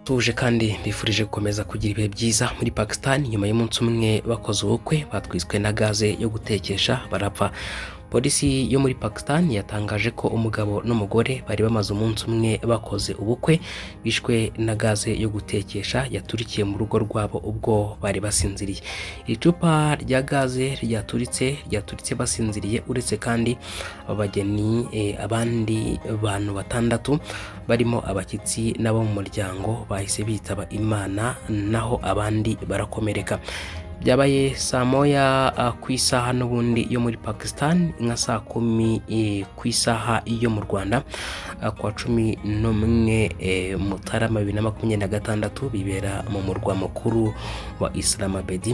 Tuje kandi bifurije gukomeza kugira ibihe byiza muri Pakistan nyuma y'umunsi umwe bakoze ubukwe batwiswe na gaze yo gutekesha barapfa. Polisi yo muri Pakistan yatangaje ko umugabo n'umugore bari bamaze umunsi umwe bakoze ubukwe bishwe na gaze yo gutekesha yaturikiye mu rugo rwabo ubwo bari basinziriye. Icupa rya gaze ryaturitse basinziriye, uretse kandi abageni abandi bantu batandatu barimo abakitsi nabo mu muryango bahise bitaba Imana, naho abandi barakomereka. Byabaye saa moya ku isaha n'ubundi yo muri Pakistan, nka saa 10 ku isaha yo mu Rwanda kwa 11 Mutarama 2026 bibera mu murwa mukuru wa Islamabad.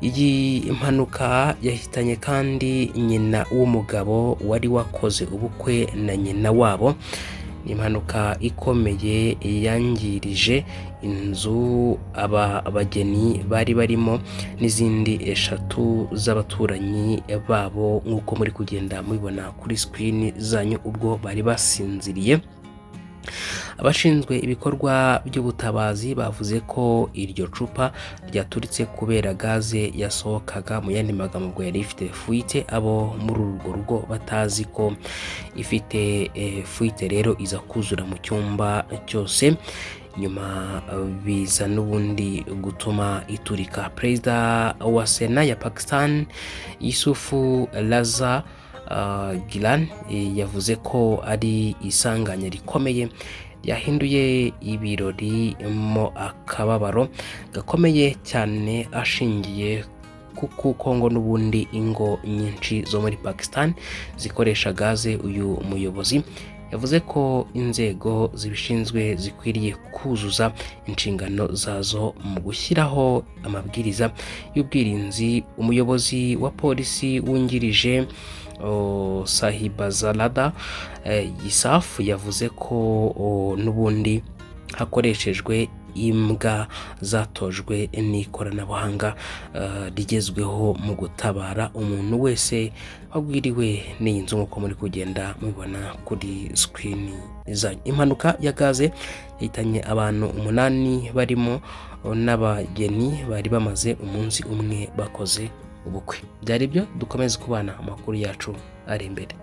Iyi impanuka yahitanye kandi nyina w'umugabo wari wakoze ubukwe na nyina wabo. Impanuka ikomeye yangirije inzu abageni bari barimo n'izindi 3 z'abaturanyi babo, nk'uko muri kugenda mubibona kuri screen zanyu ubwo bari basinziriye. Abashinzwe ibikorwa by'ubutabazi bavuze ko iryo cupa ryaturitse kubera gaze yasohokaga, mu yandi magambo yari ifite fuite, abo muri urwo rugo batazi ko ifite fuite, rero iza kuzura mu cyumba cyose, nyuma biza n'ubundi gutuma iturika. Perezida wa Sena ya Pakistan Yusufu Raza Gilan yavuze ko ari isanganya rikomeye yahinduye ibirori mo akababaro gakomeye cyane, ashingiye kuko ngo n'ubundi ingo nyinshi zo muri Pakistan zikoresha gaze. Uyu muyobozi yavuze ko inzego zibishinzwe zikwiriye kuzuza inshingano zazo mu gushyiraho amabwiriza y'ubwirinzi. Umuyobozi wa polisi wungirije Sahibazada Yisaf yavuze ko n'ubundi hakoreshejwe imbwa zatojwe n'ikoranabuhanga rigezweho mu gutabara umuntu wese wagwiriwe n'iyi nzu, nk'uko muri kugenda mubibona kuri screen zanyu. Impanuka ya gaze yahitanye abantu 8 barimo n'abageni bari bamaze umunsi umwe bakoze ubukwe. Byari byo, dukomeze kubana amakuru yacu ari imbere.